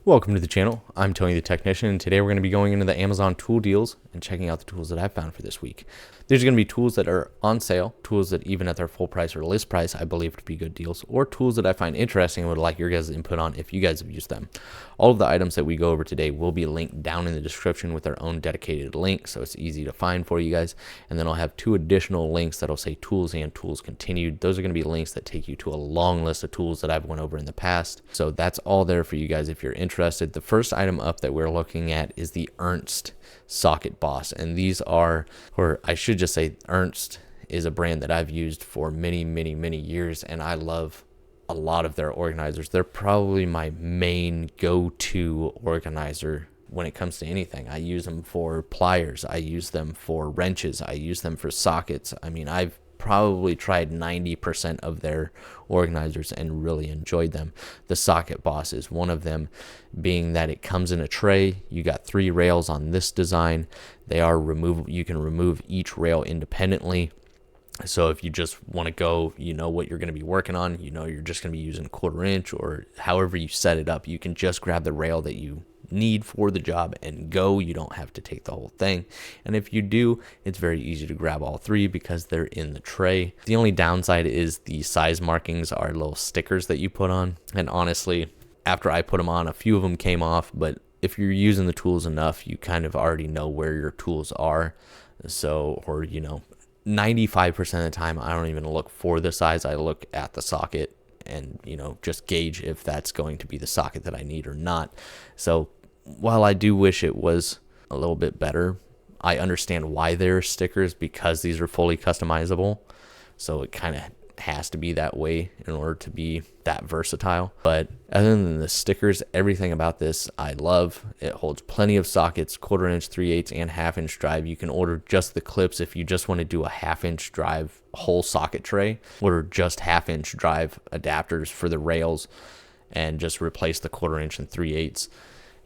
Welcome to the channel. I'm Tony the Technician, and today we're going to be going into the Amazon tool deals and checking out the tools that I found for this week. These are going to be tools that are on sale, tools that even at their full price or list price I believe to be good deals, or tools that I find interesting and would like your guys' input on if you guys have used them. All of the items that we go over today will be linked down in the description with their own dedicated link, so it's easy to find for you guys. And then I'll have two additional links that'll say tools and tools continued. Those are going to be links that take you to a long list of tools that I've went over in the past. So that's all there for you guys if you're interested. The first item up that we're looking at is the Ernst socket boss, and these are, or I should just say, Ernst is a brand that I've used for many years, and I love a lot of their organizers. They're probably my main go-to organizer when it comes to anything. I use them for pliers, I use them for wrenches, I use them for sockets. I mean, I've probably tried 90% of their organizers and really enjoyed them. The socket boss is one of them, being that it comes in a tray. You got 3 rails on this design. They are removable. You can remove each rail independently. So if you just want to go, you know what you're going to be working on, you know you're just going to be using 1/4 inch or however you set it up, you can just grab the rail that you need for the job and go. You don't have to take the whole thing. And if you do, it's very easy to grab all 3 because they're in the tray. The only downside is the size markings are little stickers that you put on. And honestly, after I put them on, a few of them came off, but if you're using the tools enough, you kind of already know where your tools are. So, or, 95% of the time, I don't even look for the size. I look at the socket and, just gauge if that's going to be the socket that I need or not. So while I do wish it was a little bit better, I understand why there are stickers, because these are fully customizable. So it kind of has to be that way in order to be that versatile. But other than the stickers, everything about this I love. It holds plenty of sockets, 1/4 inch, 3/8, and 1/2 inch drive. You can order just the clips if you just want to do a 1/2 inch drive whole socket tray, or just 1/2 inch drive adapters for the rails and just replace the 1/4 inch and 3/8.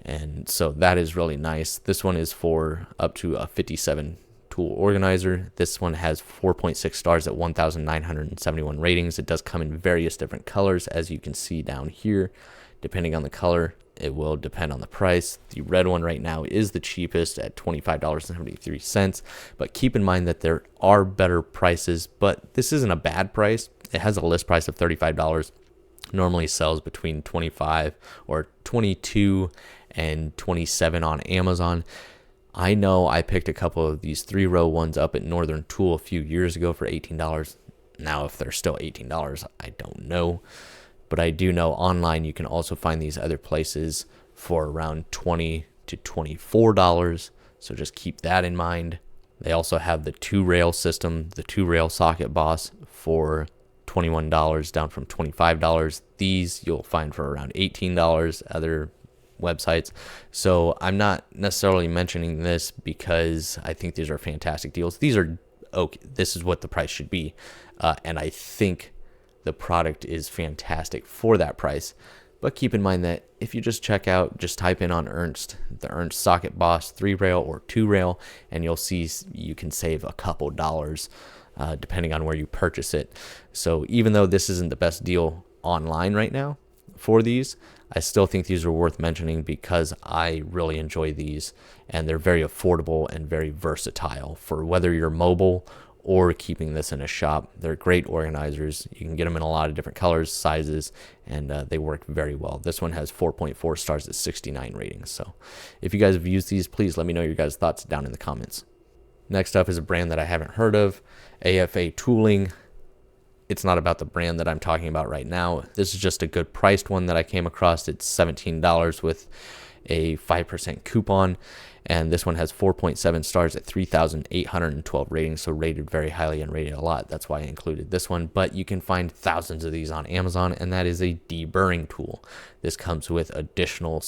And so that is really nice. This one is for up to a 57 tool organizer. This one has 4.6 stars at 1,971 ratings. It does come in various different colors, as you can see down here. Depending on the color, it will depend on the price. The red one right now is the cheapest at $25.73, but keep in mind that there are better prices, but this isn't a bad price. It has a list price of $35. Normally sells between 25 or 22 and 27 on Amazon. I know I picked a couple of these 3-row ones up at Northern Tool a few years ago for $18. Now, if they're still $18, I don't know. But I do know online you can also find these other places for around $20 to $24. So just keep that in mind. They also have the 2-rail system, the 2-rail socket boss for $21, down from $25. These you'll find for around $18 other websites. So I'm not necessarily mentioning this because I think these are fantastic deals. These are okay. This is what the price should be, and I think the product is fantastic for that price. But keep in mind that if you just type in on Ernst, the Ernst socket boss 3-rail or 2-rail, and you'll see you can save a couple dollars depending on where you purchase it. So even though this isn't the best deal online right now for these, I still think these are worth mentioning because I really enjoy these, and they're very affordable and very versatile for whether you're mobile or keeping this in a shop. They're great organizers. You can get them in a lot of different colors, sizes, and they work very well. This one has 4.4 stars at 69 ratings. So if you guys have used these, please let me know your guys' thoughts down in the comments. Next up is a brand that I haven't heard of, AFA Tooling. It's not about the brand that I'm talking about right now. This is just a good priced one that I came across. It's $17 with a 5% coupon. And this one has 4.7 stars at 3,812 ratings. So rated very highly and rated a lot. That's why I included this one. But you can find thousands of these on Amazon, and that is a deburring tool. This comes with additional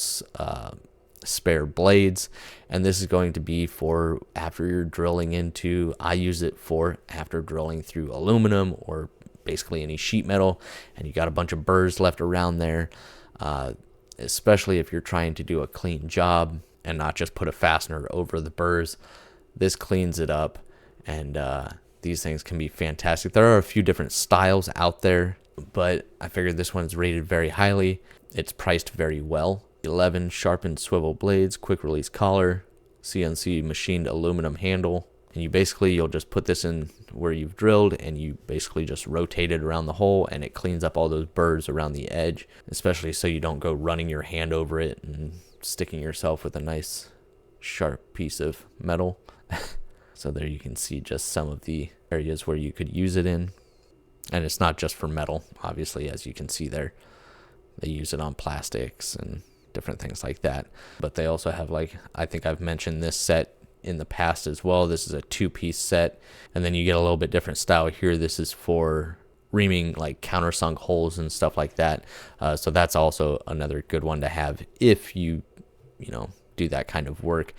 spare blades, and this is going to be for after you're drilling into, I use it for after drilling through aluminum or basically any sheet metal, and you got a bunch of burrs left around there, especially if you're trying to do a clean job and not just put a fastener over the burrs. This cleans it up, and these things can be fantastic. There are a few different styles out there, but I figured this one's rated very highly. It's priced very well. 11 sharpened swivel blades, quick release collar, CNC machined aluminum handle. And you'll just put this in where you've drilled, and you basically just rotate it around the hole, and it cleans up all those burrs around the edge, especially so you don't go running your hand over it and sticking yourself with a nice sharp piece of metal. So there you can see just some of the areas where you could use it in. And it's not just for metal, obviously, as you can see there. They use it on plastics and different things like that. But they also have, like, I think I've mentioned this set in the past as well. This is a 2-piece set, and then you get a little bit different style here. This is for reaming like countersunk holes and stuff like that. So that's also another good one to have if you do that kind of work.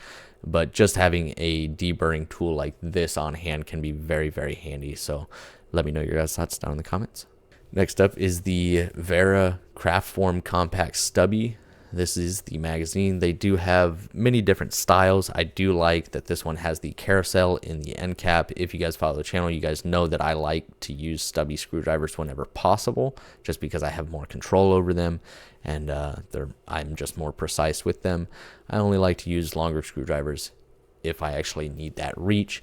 But just having a deburring tool like this on hand can be very, very handy. So let me know your guys' thoughts down in the comments. Next up is the Wera Craft Form Compact Stubby. This is the magazine. They do have many different styles. I do like that this one has the carousel in the end cap. If you guys follow the channel, you guys know that I like to use stubby screwdrivers whenever possible, just because I have more control over them, and I'm just more precise with them. I only like to use longer screwdrivers if I actually need that reach.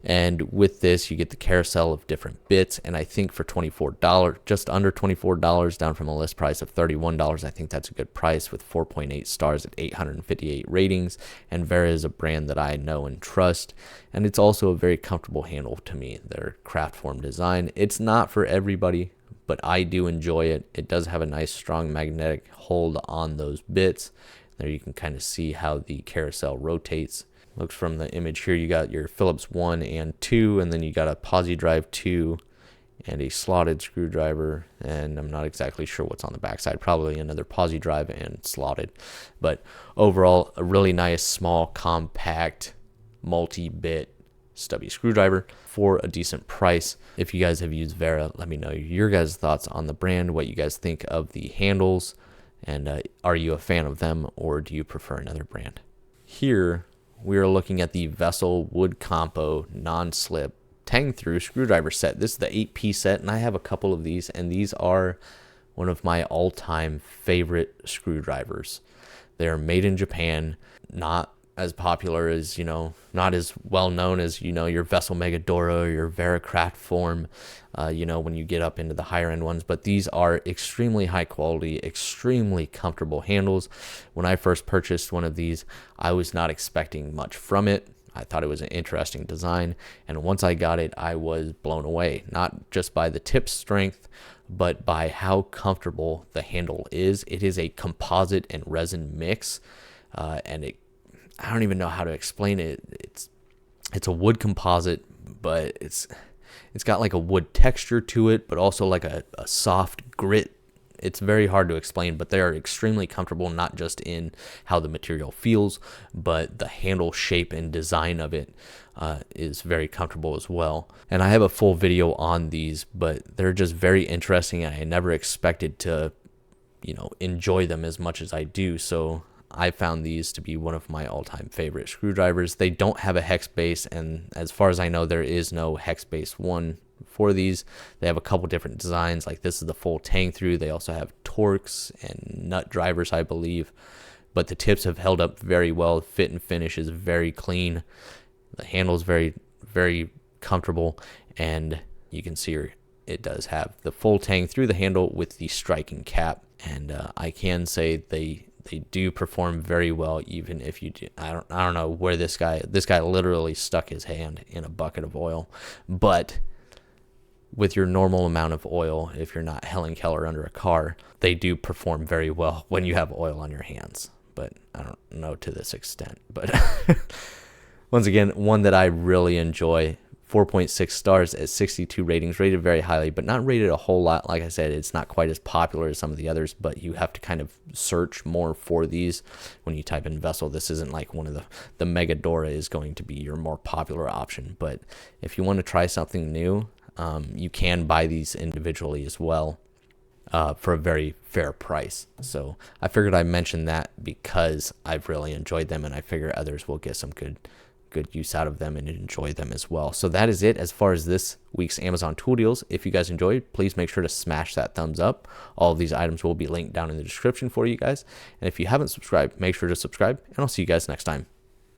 And with this, you get the carousel of different bits. And I think for $24, just under $24, down from a list price of $31, I think that's a good price with 4.8 stars at 858 ratings. And Wera is a brand that I know and trust. And it's also a very comfortable handle to me, their craft form design. It's not for everybody, but I do enjoy it. It does have a nice, strong magnetic hold on those bits. There you can kind of see how the carousel rotates. Looks from the image here, you got your Phillips 1 and 2, and then you got a posi drive 2 and a slotted screwdriver, and I'm not exactly sure what's on the backside, probably another posi drive and slotted. But overall, a really nice, small, compact, multi-bit stubby screwdriver for a decent price. If you guys have used Wera, let me know your guys' thoughts on the brand, what you guys think of the handles, and are you a fan of them, or do you prefer another brand? Here we are looking at the Vessel Wood Compo non-slip tang through screwdriver set. This is the 8-piece set, and I have a couple of these, and these are one of my all-time favorite screwdrivers. They're made in Japan, not as popular as, not as well known as, your Vessel Megadora or your Wera Craft Form, when you get up into the higher end ones. But these are extremely high quality, extremely comfortable handles. When I first purchased one of these, I was not expecting much from it. I thought it was an interesting design, and once I got it, I was blown away, not just by the tip strength, but by how comfortable the handle is. It is a composite and resin mix, and I don't even know how to explain it. It's a wood composite, but it's got like a wood texture to it, but also like a soft grit. It's very hard to explain, but they are extremely comfortable, not just in how the material feels, but the handle shape and design of it is very comfortable as well. And I have a full video on these, but they're just very interesting, and I never expected to, enjoy them as much as I do. So I found these to be one of my all-time favorite screwdrivers. They don't have a hex base, and as far as I know, there is no hex base one for these. They have a couple different designs, like this is the full tang through. They also have torques and nut drivers, I believe, but the tips have held up very well. Fit and finish is very clean. The handle is very, very comfortable, and you can see here it does have the full tang through the handle with the striking cap, and I can say they do perform very well, even if you do. I don't know where this guy literally stuck his hand in a bucket of oil, but with your normal amount of oil, if you're not Helen Keller under a car, they do perform very well when you have oil on your hands. But I don't know to this extent. But once again, one that I really enjoy. 4.6 stars at 62 ratings, rated very highly, but not rated a whole lot. Like I said, it's not quite as popular as some of the others, but you have to kind of search more for these when you type in Vessel. This isn't like one of the Megadora is going to be your more popular option, but if you want to try something new, you can buy these individually as well for a very fair price. So I figured I'd mention that because I've really enjoyed them, and I figure others will get some good good use out of them and enjoy them as well. So that is it as far as this week's Amazon tool deals. If you guys enjoyed, please make sure to smash that thumbs up. All of these items will be linked down in the description for you guys. And if you haven't subscribed, make sure to subscribe, and I'll see you guys next time.